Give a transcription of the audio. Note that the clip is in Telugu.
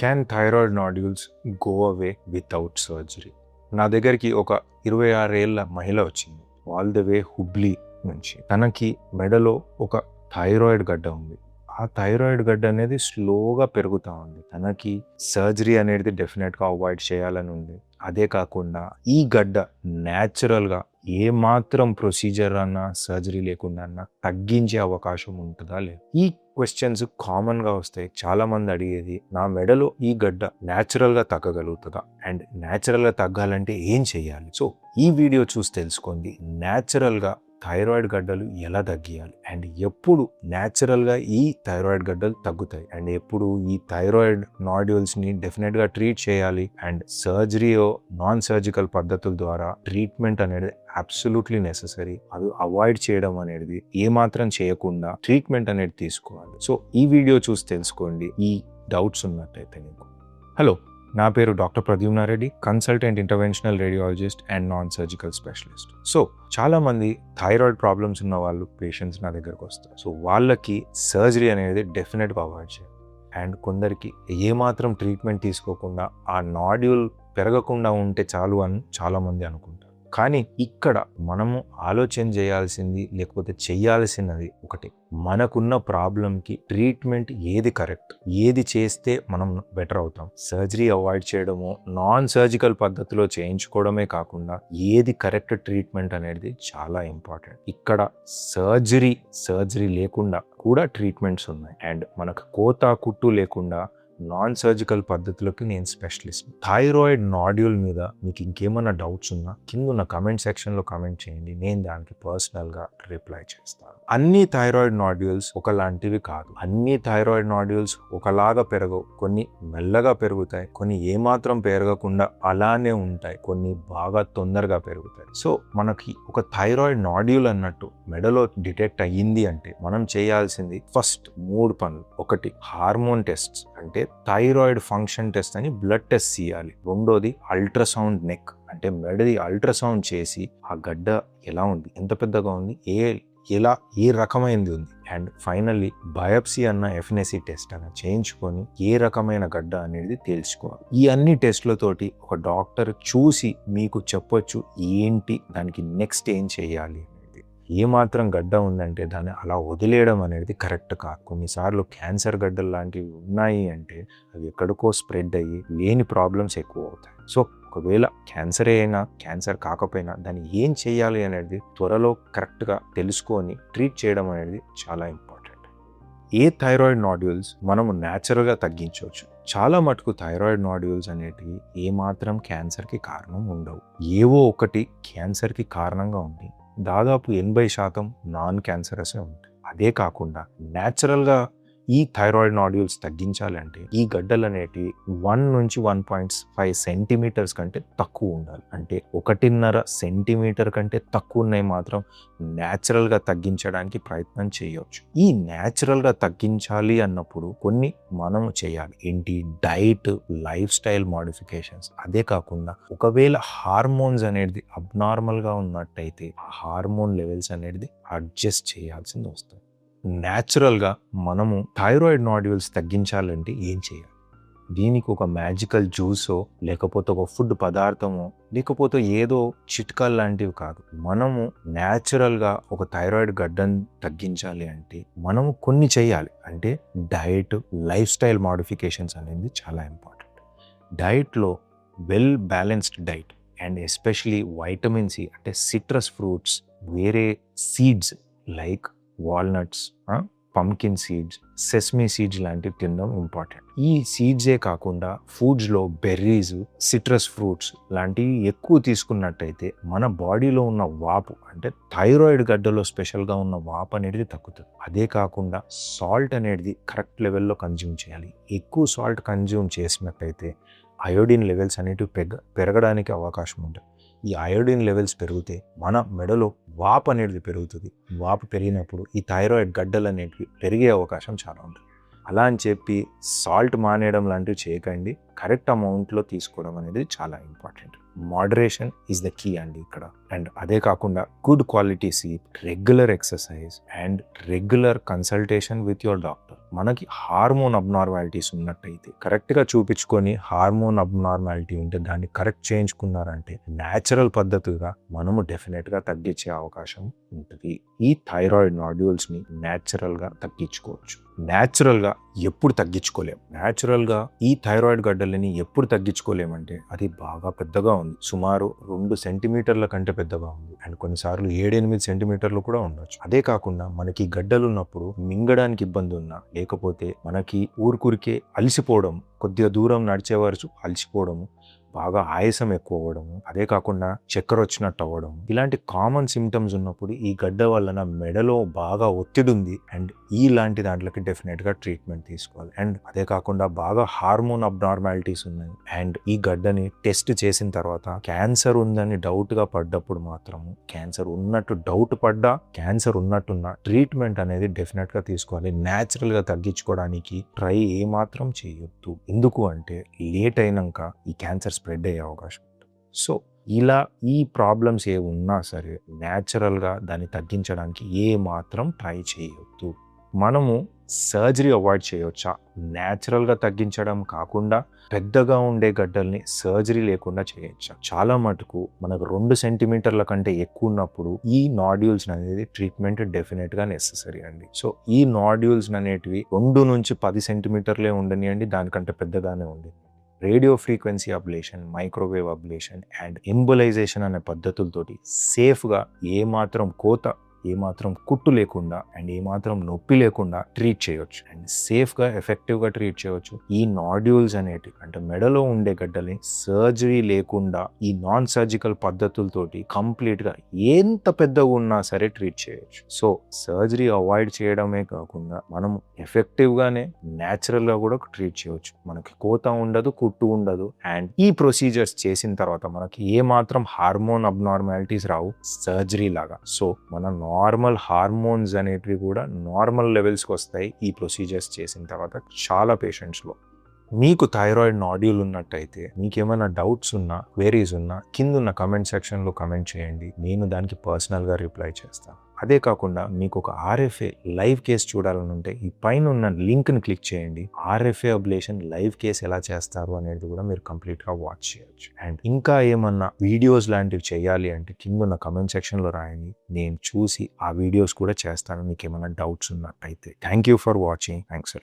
Can thyroid nodules go away without surgery? నా దగ్గరికి ఒక 26 ఏళ్ళ మహిళ వచ్చింది, ఆల్ ద వే హుబ్లీ నుంచి. తనకి మెడలో ఒక థైరాయిడ్ గడ్డ ఉంది. ఆ థైరాయిడ్ గడ్డ అనేది స్లోగా పెరుగుతూ ఉంది. తనకి సర్జరీ అనేది డెఫినెట్గా అవాయిడ్ చేయాలని ఉంది. అదే కాకుండా ఈ గడ్డ న్యాచురల్గా ఏ మాత్రం ప్రొసీజర్ అన్నా సర్జరీ లేకుండా అన్నా తగ్గించే అవకాశం ఉంటుందా లేదు? ఈ క్వశ్చన్స్ కామన్గా వస్తాయి. చాలా మంది అడిగేది, నా మెడలో ఈ గడ్డ న్యాచురల్గా తగ్గగలుగుతుందా అండ్ న్యాచురల్గా తగ్గాలంటే ఏం చేయాలి? సో ఈ వీడియో చూసి తెలుసుకోండి న్యాచురల్గా థైరాయిడ్ గడ్డలు ఎలా తగ్గియాలి అండ్ ఎప్పుడు న్యాచురల్గా ఈ థైరాయిడ్ గడ్డలు తగ్గుతాయి అండ్ ఎప్పుడు ఈ థైరాయిడ్ నాడ్యూల్స్ని డెఫినెట్గా ట్రీట్ చేయాలి అండ్ సర్జరీయో నాన్ సర్జికల్ పద్ధతుల ద్వారా ట్రీట్మెంట్ అనేది అబ్సల్యూట్లీ నెససరీ. అది అవాయిడ్ చేయడం అనేది ఏమాత్రం చేయకుండా ట్రీట్మెంట్ అనేది తీసుకోవాలి. సో ఈ వీడియో చూసి తెలుసుకోండి ఈ డౌట్స్ ఉన్నట్టయితే మీకు. హలో, నా పేరు doctor Pradyumna Reddy, consultant interventional radiologist and non surgical specialist. So చాలామంది థైరాయిడ్ ప్రాబ్లమ్స్ ఉన్న వాళ్ళు పేషెంట్స్ నా దగ్గరకు వస్తారు. సో వాళ్ళకి సర్జరీ అనేది డెఫినెట్గా అవాయిడ్ చేయాలి అండ్ కొందరికి ఏమాత్రం ట్రీట్మెంట్ తీసుకోకుండా ఆ నాడ్యూల్ పెరగకుండా ఉంటే చాలు అని చాలామంది అనుకుంటారు. కానీ ఇక్కడ మనము ఆలోచన చేయాల్సింది లేకపోతే చేయాల్సినది ఒకటి, మనకున్న ప్రాబ్లంకి ట్రీట్మెంట్ ఏది కరెక్ట్, ఏది చేస్తే మనం బెటర్ అవుతాం. సర్జరీ అవాయిడ్ చేయడము, నాన్ సర్జికల్ పద్ధతిలో చేయించుకోవడమే కాకుండా ఏది కరెక్ట్ ట్రీట్మెంట్ అనేది చాలా ఇంపార్టెంట్. ఇక్కడ సర్జరీ లేకుండా కూడా ట్రీట్మెంట్స్ ఉన్నాయి అండ్ మనకు కోతా కుట్టు లేకుండా నాన్ సర్జికల్ పద్ధతులకి నేను స్పెషలిస్ట్. థైరాయిడ్ నాడ్యూల్ మీద మీకు ఇంకేమైనా డౌట్స్ ఉన్నా కింద ఉన్న కమెంట్ సెక్షన్లో కమెంట్ చేయండి, నేను దానికి పర్సనల్గా రిప్లై చేస్తాను. అన్ని థైరాయిడ్ నాడ్యూల్స్ ఒకలాంటివి కాదు. అన్ని థైరాయిడ్ నాడ్యూల్స్ ఒకలాగా పెరగవు. కొన్ని మెల్లగా పెరుగుతాయి, కొన్ని ఏమాత్రం పెరగకుండా అలానే ఉంటాయి, కొన్ని బాగా తొందరగా పెరుగుతాయి. సో మనకి ఒక థైరాయిడ్ నాడ్యూల్ అన్నట్టు మెడలో డిటెక్ట్ అయ్యింది అంటే మనం చేయాల్సింది ఫస్ట్ 3 పనులు. ఒకటి, హార్మోన్ టెస్ట్ అంటే థైరాయిడ్ ఫంక్షన్ టెస్ట్ అని బ్లడ్ టెస్ట్ చేయాలి. రెండోది, అల్ట్రాసౌండ్ నెక్ అంటే మెడది అల్ట్రాసౌండ్ చేసి ఆ గడ్డ ఎలా ఉంది, ఎంత పెద్దగా ఉంది, ఏ రకమైనది ఉంది అండ్ ఫైనల్లీ బయాప్సీ అన్న ఎఫ్ఎన్ఏసి టెస్ట్ అన్న చేయించుకొని ఏ రకమైన గడ్డ అనేది తెలుసుకోవాలి. ఈ అన్ని టెస్ట్లతోటి ఒక డాక్టర్ చూసి మీకు చెప్పొచ్చు ఏంటి దానికి నెక్స్ట్ ఏం చేయాలి. ఏమాత్రం గడ్డ ఉందంటే దాన్ని అలా వదిలేయడం అనేది కరెక్ట్ కాదు. కొన్నిసార్లు క్యాన్సర్ గడ్డలు లాంటివి ఉన్నాయి అంటే అవి ఎక్కడికో స్ప్రెడ్ అయ్యి లేని ప్రాబ్లమ్స్ ఎక్కువ అవుతాయి. సో ఒకవేళ క్యాన్సర్ అయినా క్యాన్సర్ కాకపోయినా దాన్ని ఏం చేయాలి అనేది త్వరలో కరెక్ట్గా తెలుసుకొని ట్రీట్ చేయడం అనేది చాలా ఇంపార్టెంట్. ఏ థైరాయిడ్ నాడ్యూల్స్ మనము న్యాచురల్గా తగ్గించవచ్చు. చాలా మటుకు థైరాయిడ్ నాడ్యూల్స్ అనేటివి ఏమాత్రం క్యాన్సర్కి కారణం ఉండవు. ఏవో ఒకటి క్యాన్సర్కి కారణంగా ఉంది. దాదాపు 80% నాన్ క్యాన్సరసే ఉంటాయి. అదే కాకుండా న్యాచురల్గా ఈ థైరాయిడ్ నాడ్యూల్స్ తగ్గించాలంటే ఈ గడ్డలు అనేటివి 1 నుంచి 1.5 సెంటీమీటర్స్ కంటే తక్కువ ఉండాలి. అంటే 1.5 సెంటీమీటర్ కంటే తక్కువ ఉన్నాయి మాత్రం న్యాచురల్గా తగ్గించడానికి ప్రయత్నం చేయవచ్చు. ఈ న్యాచురల్గా తగ్గించాలి అన్నప్పుడు కొన్ని మనము చేయాలి. ఏంటి? Diet, life style modifications. అదే కాకుండా ఒకవేళ హార్మోన్స్ అనేది అబ్నార్మల్గా ఉన్నట్టయితే ఆ హార్మోన్ లెవెల్స్ అనేది అడ్జస్ట్ చేయాల్సింది వస్తుంది. న్యాచురల్గా మనము థైరాయిడ్ నాడ్యూల్స్ తగ్గించాలంటే ఏం చేయాలి? దీనికి ఒక మ్యాజికల్ జ్యూసో లేకపోతే ఒక ఫుడ్ పదార్థమో లేకపోతే ఏదో చిట్కాలు లాంటివి కాదు. మనము న్యాచురల్గా ఒక థైరాయిడ్ గడ్డను తగ్గించాలి అంటే మనము కొన్ని చేయాలి. అంటే డైట్, లైఫ్ స్టైల్ మోడిఫికేషన్స్ అనేది చాలా ఇంపార్టెంట్. డైట్లో well balanced diet and especially vitamin C అంటే సిట్రస్ ఫ్రూట్స్, వేరే seeds like walnuts, pumpkin seeds, sesame seeds లాంటివి తినడం ఇంపార్టెంట్. ఈ సీడ్సే కాకుండా ఫుడ్స్లో బెర్రీస్, సిట్రస్ ఫ్రూట్స్ లాంటివి ఎక్కువ తీసుకున్నట్టయితే మన బాడీలో ఉన్న వాపు అంటే థైరాయిడ్ గడ్డలో స్పెషల్గా ఉన్న వాపు అనేది తగ్గుతుంది. అదే కాకుండా సాల్ట్ అనేది కరెక్ట్ లెవెల్లో కన్జ్యూమ్ చేయాలి. ఎక్కువ సాల్ట్ కన్జ్యూమ్ చేసినట్టయితే అయోడిన్ లెవెల్స్ అనేటివి పెరగడానికి అవకాశం ఉంటుంది. ఈ అయోడిన్ లెవెల్స్ పెరిగితే మన మెడలో వాపు అనేది పెరుగుతుంది. వాపు పెరిగినప్పుడు ఈ థైరాయిడ్ గడ్డలు అనేటివి పెరిగే అవకాశం చాలా ఉంటుంది. అలా అని చెప్పి సాల్ట్ మానేయడం లాంటివి చేయకండి. కరెక్ట్ అమౌంట్లో తీసుకోవడం అనేది చాలా important. Moderation is the key అండి ఇక్కడ. అండ్ అదే కాకుండా good quality sleep, regular exercise and regular consultation with your doctor. మనకి హార్మోన్ అబ్నార్మాలిటీస్ ఉన్నట్టయితే కరెక్ట్గా చూపించుకొని, హార్మోన్ అబ్నార్మాలిటీ ఉంటే దాన్ని కరెక్ట్ చేయించుకున్నారంటే న్యాచురల్ పద్ధతిగా మనము డెఫినెట్గా తగ్గించే అవకాశం ఉంటుంది. ఈ థైరాయిడ్ నాడ్యూల్స్ని న్యాచురల్గా తగ్గించుకోవచ్చు. న్యాచురల్గా ఎప్పుడు తగ్గించుకోలేం. న్యాచురల్గా ఈ థైరాయిడ్ గడ్డలని ఎప్పుడు తగ్గించుకోలేమంటే అది బాగా పెద్దగా ఉంది, సుమారు 2 సెంటీమీటర్ల కంటే పెద్దగా ఉంది అండ్ కొన్నిసార్లు 7-8 సెంటీమీటర్లు కూడా ఉండొచ్చు. అదే కాకుండా మనకి గడ్డలు ఉన్నప్పుడు మింగడానికి ఇబ్బంది ఉన్నా, లేకపోతే మనకి ఊరికే అలసిపోవడం, కొద్దిగా దూరం నడిచే వరకు అలసిపోవడము, బాగా ఆయాసం ఎక్కువ అవ్వడము, అదే కాకుండా చక్కెర వచ్చినట్టు అవ్వడం, ఇలాంటి కామన్ సిమ్టమ్స్ ఉన్నప్పుడు ఈ గడ్డ వలన మెడలో బాగా ఒత్తిడి ఉంది అండ్ ఇలాంటి దాంట్లోకి డెఫినెట్గా ట్రీట్మెంట్ తీసుకోవాలి. అండ్ అదే కాకుండా బాగా హార్మోన్ అబ్నార్మాలిటీస్ ఉన్నాయి అండ్ ఈ గడ్డని టెస్ట్ చేసిన తర్వాత క్యాన్సర్ ఉందని డౌట్గా పడ్డప్పుడు మాత్రము, క్యాన్సర్ ఉన్నట్టు డౌట్ పడ్డా క్యాన్సర్ ఉన్నట్టున్న ట్రీట్మెంట్ అనేది డెఫినెట్గా తీసుకోవాలి. న్యాచురల్గా తగ్గించుకోవడానికి ట్రై ఏమాత్రం చేయొద్దు. ఎందుకు అంటే లేట్ అయినాక ఈ క్యాన్సర్ స్ప్రెడ్ అయ్యే అవకాశం ఉంటుంది. సో ఇలా ఈ ప్రాబ్లమ్స్ ఏ ఉన్నా సరే న్యాచురల్గా దాన్ని తగ్గించడానికి ఏ మాత్రం ట్రై చేయొద్దు. మనము సర్జరీ అవాయిడ్ చేయవచ్చా? న్యాచురల్గా తగ్గించడం కాకుండా పెద్దగా ఉండే గడ్డల్ని సర్జరీ లేకుండా చేయొచ్చా? చాలా మటుకు మనకు 2 సెంటీమీటర్ల కంటే ఎక్కువ ఉన్నప్పుడు ఈ నాడ్యూల్స్ అనేది ట్రీట్మెంట్ డెఫినెట్గా నెసెసరీ అండి. సో ఈ నాడ్యూల్స్ అనేటివి 2 నుంచి 10 సెంటీమీటర్లే ఉండనియండి, దానికంటే పెద్దగానే ఉంది. Radio frequency ablation, microwave ablation and embolisation అనే పద్ధతులతోటి సేఫ్గా ఏమాత్రం కోత, ఏమాత్రం కుట్టు లేకుండా అండ్ ఏమాత్రం నొప్పి లేకుండా ట్రీట్ చేయొచ్చు అండ్ సేఫ్గా ఎఫెక్టివ్గా ట్రీట్ చేయొచ్చు. ఈ నాడ్యూల్స్ అనేటివి అంటే మెడలో ఉండే గడ్డల్ని సర్జరీ లేకుండా ఈ నాన్ సర్జికల్ పద్ధతులతోటి కంప్లీట్గా ఎంత పెద్దగా ఉన్నా సరే ట్రీట్ చేయొచ్చు. సో సర్జరీ అవాయిడ్ చేయడమే కాకుండా మనము ఎఫెక్టివ్గానే న్యాచురల్గా కూడా ట్రీట్ చేయొచ్చు. మనకి కోత ఉండదు, కుట్టు ఉండదు అండ్ ఈ ప్రొసీజర్స్ చేసిన తర్వాత మనకి ఏమాత్రం హార్మోన్ అబ్నార్మాలిటీస్ రావు సర్జరీ లాగా. సో మన నార్మల్ హార్మోన్స్ అనేటివి కూడా నార్మల్ లెవెల్స్కి వస్తాయి ఈ ప్రొసీజర్స్ చేసిన తర్వాత చాలా పేషెంట్స్లో. మీకు థైరాయిడ్ నాడ్యూల్ ఉన్నట్టయితే మీకేమైనా డౌట్స్ ఉన్నా, క్వెరీస్ ఉన్నా కింద ఉన్న కమెంట్ సెక్షన్లో కమెంట్ చేయండి, నేను దానికి పర్సనల్గా రిప్లై చేస్తాను. అదే కాకుండా మీకు ఒక ఆర్ఎఫ్ఏ లైవ్ కేస్ చూడాలని ఉంటే ఈ పైన ఉన్న లింక్ని క్లిక్ చేయండి. ఆర్ఎఫ్ఏ అబ్లేషన్ లైవ్ కేస్ ఎలా చేస్తారు అనేది కూడా మీరు కంప్లీట్గా వాచ్ చేయొచ్చు. అండ్ ఇంకా ఏమన్నా వీడియోస్ లాంటివి చేయాలి అంటే కింద ఉన్న కమెంట్ సెక్షన్లో రాయండి, నేను చూసి ఆ వీడియోస్ కూడా చేస్తాను మీకు ఏమైనా డౌట్స్ ఉన్నట్టయితే. Thank you for watching. Thanks.